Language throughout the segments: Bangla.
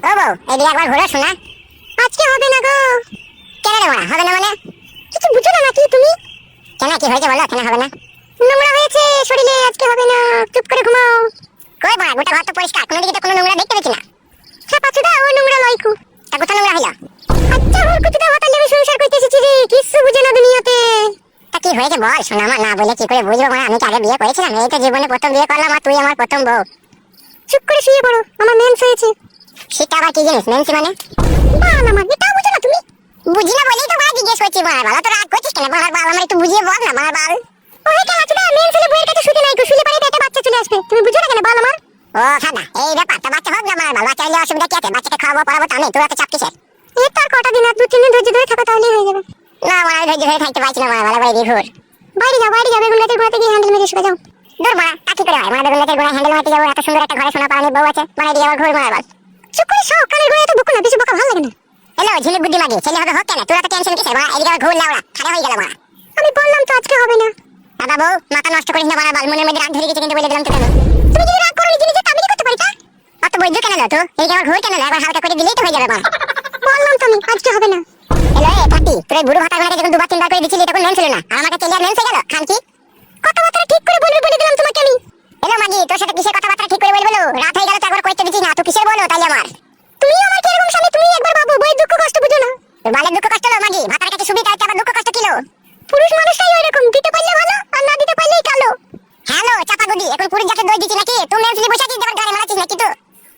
ও বউ, এদিকে একবার ঘুরে শোনা। আজকে হবে না গো। কেন রে মারা, হবে না মানে? কিছু বুঝো না নাকি তুমি? কেন, কি হয়েছে বলো, কেন হবে না? নোংরা হয়েছে শরীরে, আজকে হবে না, চুপ করে ঘুমাও। কই বাড়া, গোটা ঘর তো পরিষ্কার, কোনো দিকে তো কোনো নোংরা দেখতে পেছি না। হ্যাঁ পাচুদা, ও নোংরা লয়কু। তা কোথা নোংরা হইলো? আচ্ছা ওর কুচুদা হঠাৎ লেগে সংসার করতে এসেছি রে, কিছু বুঝে না দুনিয়াতে। তা কি হয়েছে বল, শোনা আমার, না বলে কি করে বুঝবো মা? আমি কি আগে বিয়ে করেছিলাম? এই তো জীবনে প্রথম বিয়ে করলাম, আর তুই আমার প্রথম বউ। চুপ করে শুয়ে পড়ো, আমার মেন্স হয়েছে। সেটা আবার কি জিনিস, মেন্স মানে? বাল আমার, এটা বুঝো না তুমি? বুঝি না বলেই তো বাবা জিজ্ঞেস করছি। বাল বাল তো রাগ করছিস কেন? বাল বাল আমার একটু বুঝিয়ে বল না, বাল বাল। ওই কেন আছে না, মেন্স হলে বউয়ের কাছে শুতে নাই গো, শুলে পরে পেটে বাচ্চা চলে আসবে, তুমি বুঝো না কেন? বল আমার। ও খাদা, এই ব্যাপারটা, বাচ্চা হোক না বাল বাল, বাচ্চা হলে অসুবিধা কি আছে? বাচ্চাকে খাওয়াবো পড়াবো তো আমি, তোর এত চাপ কিসের? এই তো আর কটা দিন, আর 2-3 দিন ধৈর্য ধরে থাকো, তাহলেই হয়ে যাবে। না আমার ধৈর্য ধরে থাকতে পারছি না, বাল বাল বাইরে ঘুর। বাইরে যাও, বাইরে যাও, বেগুন গাছের গোড়াতে গিয়ে হ্যান্ডেল মেরে শুয়ে যাও। দূর বাড়া, তা কি করে হয়? বেগুন গাছের গোড়ায় হ্যান্ডেল মারতে যাবো? এত সুন্দর একটা ঘরে সোনা পাওয়ানি বউ আছে, বাইরে দিয়ে আবার ঘুর মারা বাল। চুপ করে শোও, কানের গোড়ায় তো বকো না, বেশি বকা ভালো লাগে না। হ্যালো ঝিলিক বুদ্ধি মাগি, ছেলে হবে হোক কেন, তোরা তো টেনশন কিসের বাড়া? এদিকে আবার ঘুর লাউড়া, খাড়া হয়ে গেল বাড়া। আমি বললাম তো আজকে হবে না। দাদা বউ, মাথা নষ্ট করিস না বাড়া বাল, মনের মধ্যে রাগ ধরে গেছে কিন্তু বলে দিলাম তো কেন? তুমি যদি রাগ করো নিজে নিজে, আমি কি করতে পারি তা? অত বৈদ্য কেন লো তো? এদিকে আবার ঘুর কেন লো? একবার হালকা করে দিলেই তো হয়ে যাবে বাড়া। বললাম তো আমি আজকে হবে না। হ্যালো এ পাটি, তোর এই বুড়ো ভাতা গুলোকে যখন 2-3 বার করে দিছিলি তখন মেন ছিল না, আর আমাকে তেলিয়ার মেন হয়ে গেল খান কি? কথাবার্তা ঠিক করে বলবি বলে দিলাম তোমাকে আমি। হ্যালো মাগি, তোর সাথে কিসের কথাবার্তা ঠিক করে বলবো? রাত হয়ে গেল তো একবার কইতে দিছিস না, তো কিসের বলো তাইলে আমার? তুমি আমার কি এরকম স্বামী? তুমি একবার বাবু বই দুঃখ কষ্ট বুঝো না। তোর বালের দুঃখ কষ্ট হলো মাগি, ভাতার কাছে সুবিধা হচ্ছে, আবার দুঃখ কষ্ট কিলো? পুরুষ মানুষটাই ওইরকম, দিতে পারলে ভালো আর না দিতে পারলেই কালো। হ্যালো চাপা গুদি, এখন পুরুষ জাতের দই দিচ্ছি নাকি? তুই মেন ছিলি বসে আছিস, দেবার গাড়ি মারাচ্ছিস নাকি তো?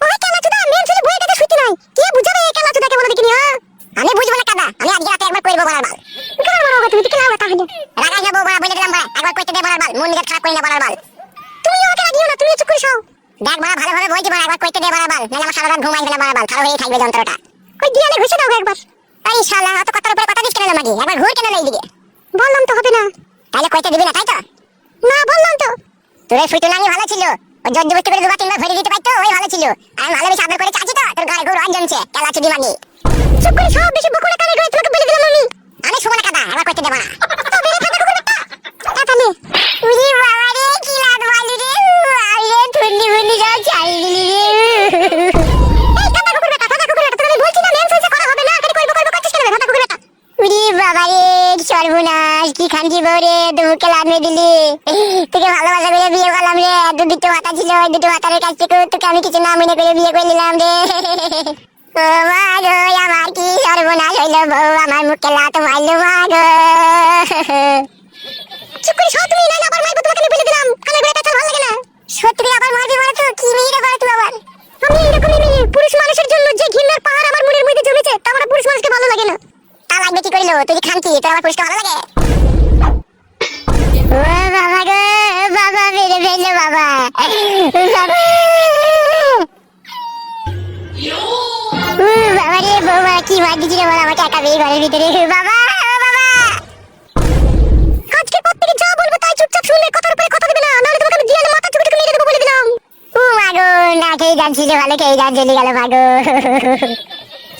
ওই কেলা চুদা, মেন ছিলি বইয়ের কাছে শুইতে নাই, কে বুঝাবে এই কেলা চুদাকে? বলে দেখিনি হ্যাঁ? আমি বুঝবো না কাদা, আমি আজকে রাতে একবার কইবো বলার বাল। কার মারোগা তুমি? কি লাভ তাহলে? রাগাই না বউ বাড়া, বলে দিলাম বাড়া, একবার কইতে দে বলার বাল, মন নিজে খারাপ করি না বলার বাল। তুমি আমাকে রাগিও না, তুমি চুপ করে শাও। দেখ বাড়া, ভালোভাবে বলছি বাড়া, একবার কইতে দে বলার বাল, নালে আমার সারা রাত ঘুম আসবে না বলার বাল, খারাপ হয়ে থাকবে যন্ত্রটা। কই দিয়ালে ঘুষে দাও একবার। এই শালা, অত কথার উপরে কথা দিস কেন মাগি? একবার ঘুর কেন এইদিকে? বললাম তো হবে না। তাহলে কইতে দিবি না তাই তো? না বললাম তো। তোর এই ফুটুলানি ভালো ছিল, ওই জর্জ বস্তি করে 2-3 বার ভরে দিতে পারতো, ওই ভালো ছিল। আমি ভালোবেসে আদর করে চাচ্ছি তো, তোর গায়ে গরু আন জমছে, কেলা চুদি মাগি। চুপ করে সব বেশি বকো না, কানে গড়ে তোমাকে বলে দিলাম আমি। আমি শুবো না কাদা, একবার কইতে দে বাড়া। তো বেরে ফাটা কুকুর একটা। তাতালে উজি বাবা রে, কি লাদ মালি রে, আরে ঠুন্ডি বুন্ডি সব চাই দিলি রে। এই কাদা কুকুর বেটা, কাদা কুকুর বেটা, তোকে বলছি না মেন হইছে, করা হবে না, খালি কইবো কইবো করছিস কেন কাদা কুকুর বেটা? উজি বাবা রে, সর্বনাশ, কি খানকি বউ রে, দুমুখে লাদ মেরে দিলি। তোকে ভালোবাসা করে বিয়ে করলাম রে, দুটো মাথা ছিল, ওই দুটো মাথার কাছ থেকে তোকে আমি কিছু না মনে করে বিয়ে করে নিলাম রে। ও মা গো, আমার কি সর্বনাশ হইল, বউ আমার মুখে লাত মারলো মা গো। চুপ করে সব, তুমি না আবার মারবো তোমাকে, আমি বলে দিলাম, কানে গড়াটা তো ভালো লাগে না। সত্যি আবার মারবি মানে তো কি মেয়ে করে তুই আবার? আমি এরকমই মেয়ে, পুরুষ মানুষের জন্য যে ঘৃণার পাহাড় আমার মনের মধ্যে জমেছে, তা আমার পুরুষ মানুষকে ভালো লাগে না। তা লাগবে কি করিল? তুই খান কি, তোর আমার পুরুষকে ভালো লাগে? ও বাবা গো, বাবা মেরে ফেললো বাবা, বাবা। বাবা রে, বৌমা কি মার দিচ্ছিল বল আমাকে একা বেয়ে ঘরের ভিতরে। বাবা বাবা, আজকে পর থেকে যা বলবো তাই চুপচাপ শুনবে, কথার উপরে কথা দিবে না, নাহলে তোমাকে আমি দিয়ালে মাথা চুপে মেরে দেবো বলে দিলাম। ও মাগো, না খেয়ে যাচ্ছিল, ভালো খেয়ে যান চলে গেল মাগো।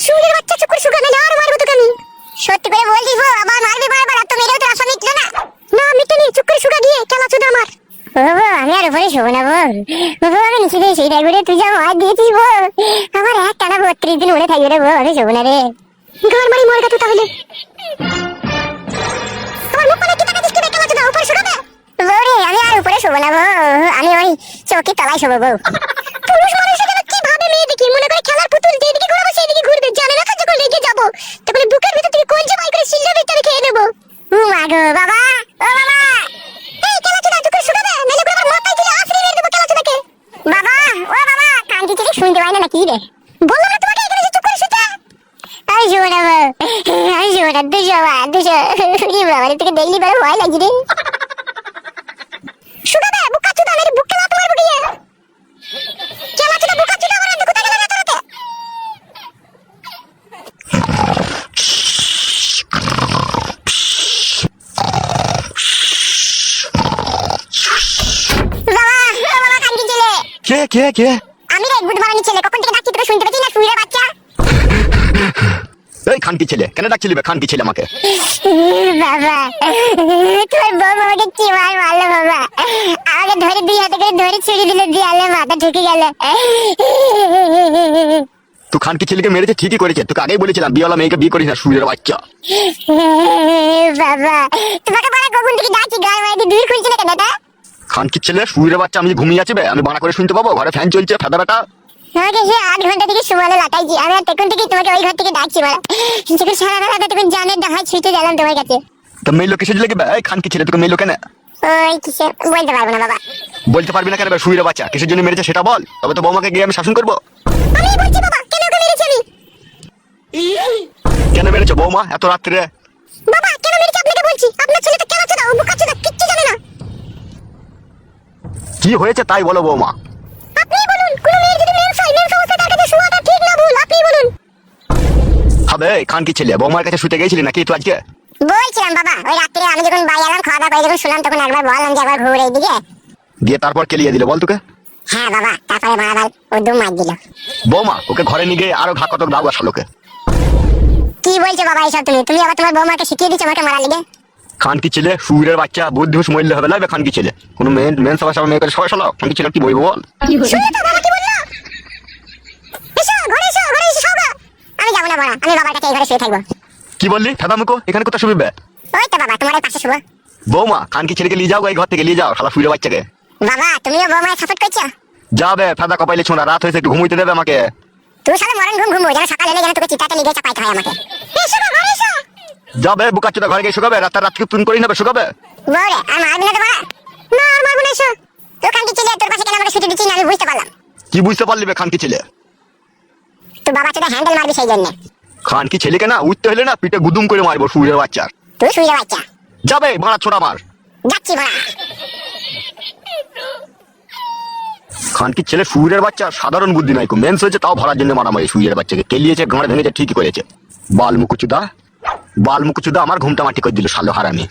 শুনের বাচ্চা, চুপ করে শুকা, নাহলে আর মারবো তোকে আমি। সত্যি করে বলছি গো, আমার মারবি বারবার, আর তো মেরেও তো আশা মিটলো না। না মিটেনি, চুপ করে শুকা গিয়ে, কেলা চুদা আমার। বাবা আমি আর উপরে শোবো না বল, বাবা আমি নিচে দিয়ে সেই ঘুরে তুই যা মার দিয়েছিস বল, আমার এক টানা 32 দিন উড়ে থাকবে রে বল, আমি শোবো না রে। ঘর মারি মরগা তুই তাহলে। আমার মুখ মানে কি টাকা দিস কি বেকার চুদা, উপরে শুকাবে বউ রে? আমি আর উপরে শোবো না বউ, আমি ওই চৌকি তলায় শোবো বউ। পুরুষ মানুষের জন্য কি ভাবে মেয়ে দেখি, মনে করে খেলার পুতুল, যেদিকে ঘোরাবো সেদিকে ঘুরবে, জানে না তো যখন রেগে যাবো তখন বুকের ভিতর থেকে কলজে বাই করে সিল্লা ভিতরে খেয়ে নেবো। ও মা গো, বাবা ও বাবা, এই কেলা চুদা চুপ করে শুকাবে, নালে করে আমার মাথায় দিলে আছড়ে মেরে দেবো কেলা চুদাকে। বাবা ও বাবা, কান্দি থেকে শুনতে পাই না নাকি রে? বললাম না তোমাকে এখানে চুপ করে শুতে। আমি শুবো না বউ, আমি শুবো না, দুশো বা দুশো। কি বাবা রে, তোকে দেখলি বড় ভয় লাগি রে। শুকাবে বুকা চুদা, নালে বুককে লাত মারবো গিয়ে। কেলা চুদা বুকা চুদা, আমার কোথায় গেল রাতে রাতে? কে কে কে? আমি রে, গুড মারানি ছেলে, কখন থেকে ডাকছি তোকে শুনতে পাচ্ছিস না, শুইরে বাচ্চা। এই খানকি ছেলে, কেন ডাকছিলি বে খানকি ছেলে আমাকে? বাবা তোর বউ আমাকে কি মার মারলো বাবা, আমাকে ধরে 2 হাতে করে ধরে ছুরি দিল, দিয়ালে মাথা ঢুকে গেল। তুই খানকি ছেলেকে মেরেছে ঠিকই করেছে, তোকে আগেই বলেছিলাম বিয়েওয়ালা মেয়েকে বিয়ে করিস না, সুরের বাচ্চা। বাবা তোমাকে বাড়া কখন থেকে ডাকছি, গায়ে মারি দূর খুলছি না কেন এটা? খানকি ছেলে সুরের বাচ্চা, আমি ঘুমিয়ে আছি বে, আমি বানা করে শুনতে পাবো? ঘরে ফ্যান চলছে, ফেদা বেটা। তোমাকে সে 8 ঘন্টা থেকে সুমালে লাটাইছি, আমি আর তখন থেকে তোমাকে ওই ঘর থেকে ডাকছি বাড়া। যখন সারা রাত তখন জানের ডাহাই ছুটে গেলাম তোমার কাছে। তো মেয়ে লোক কিসের লেগে বে? এই খানকি ছেলে তোকে মেয়ে লোক কেন? ওই কিসে বলতে পারবো না বাবা। বলতে পারবি না কেন বে? সুরের বাচ্চা কিসের জন্য মেরেছে সেটা বল, তবে তো বৌমাকে গিয়ে আমি শাসন করবো। আমি বলছি বাবা, কেন ওকে মেরেছি আমি? কেন মেরেছো বৌমা এত রাত্রে? বাবা কেন মেরেছি আপনাকে বলছি, আপনার ছেলেটা কেন আছে না, ও বোকা চোদা, কিচ্ছু জানে না। কি হয়েছে তাই বলো বৌমা। আপনি বলুন, কোন মেয়ের যদি মেন্স হয়, মেন্স অবস্থায় তার কাছে শোয়াটা ঠিক না ভুল, আপনি বলুন। হবে খানকি ছেলে, বৌমার কাছে শুতে গেছিলি নাকি তুই আজকে? বলছিলাম বাবা, ওই রাত্রে আমি যখন বাড়ি এলাম খাওয়া দাওয়া করে যখন শুনলাম, তখন একবার বললাম যে একবার ঘুরে এইদিকে। দিয়ে তারপর কেলিয়ে দিলে বল তোকে? হ্যাঁ বাবা, তারপরে বাড়াবার ও দুম মার দিল। বৌমা ওকে ঘরে নিয়ে গিয়ে আরো ঘা কতক দাও শালোকে। কি বলছো বাবা এইসব? তুমি আবার তোমার বৌমাকে শিখিয়ে দিচ্ছ আমাকে মারা লিগে? খানকি ছেলে সুরের বাচ্চা, বুদ্ধি হুঁশ মরলে হবে না বে খানকি ছেলে। কোনো মেন সবার মেয়ে করে সবাই শালা খানকি ছেলে কি বলবো বল? শুনো তো বাবা কি বললো? এসো ঘরে, এসো ঘরে, এসো সবা। আমি যাবো না বাবা, আমি বাবার কাছে এই ঘরে শুয়ে থাকবো। কি বললি ফেদামুকো? এখানে কোথায় শুবি বে? ওই তো বাবা তোমার এই পাশে শুভ। বৌমা খানকি ছেলেকে নিয়ে যাও, এই ঘর থেকে নিয়ে যাও শালা সুরের বাচ্চাকে। বাবা তুমিও বৌমায় সাপোর্ট করছো? যাবে ফেদা কপাইলে ছোঁড়া, রাত হয়েছে একটু ঘুমোইতে দেবে আমাকে। তুই সালে মরণ ঘুমো, যেন সকাল হলে যেন তোকে চিতাতে লিগে চাপাইতে হয় আমাকে। এসো গো, ঘরে এসো। যাবে বুকাচ্চোদা ঘরে গিয়ে শুকাবে, রাত্রি তুন করি নেবে শুকাবে। বৌরে আর মারবি না তো বাবা? না আর মারবো না, এসো। তোর কান্তি ছেলে তোর পাশে কেন আমাকে ছুটি দিচ্ছিস না আমি বুঝতে পারলাম। কি বুঝতে পারলি বে খানকি ছেলে? তুই বাবা চোদা হ্যান্ডেল মারবি সেই জন্য। খানকি ছেলেকে না উঠতে হলে না পিঠে গুদুম করে মারবো সুরের বাচ্চার। তুই শুয়ে বাচ্চা। যাবে মারা ছোড়া মার। যাচ্ছি বাবা। খানকি ছেলে সুরের বাচ্চা সাধারণ বুদ্ধি নাই, মেন্স হয়েছে তাও ভরার জন্য মারামারি। সুরের বাচ্চাকে কেলিয়েছে, গাঁড়ে ভেঙেছে, ঠিকই করেছে। বাল মুকুচুদা আমার ঘুমটা মাটি করে দিল শালো হারামি।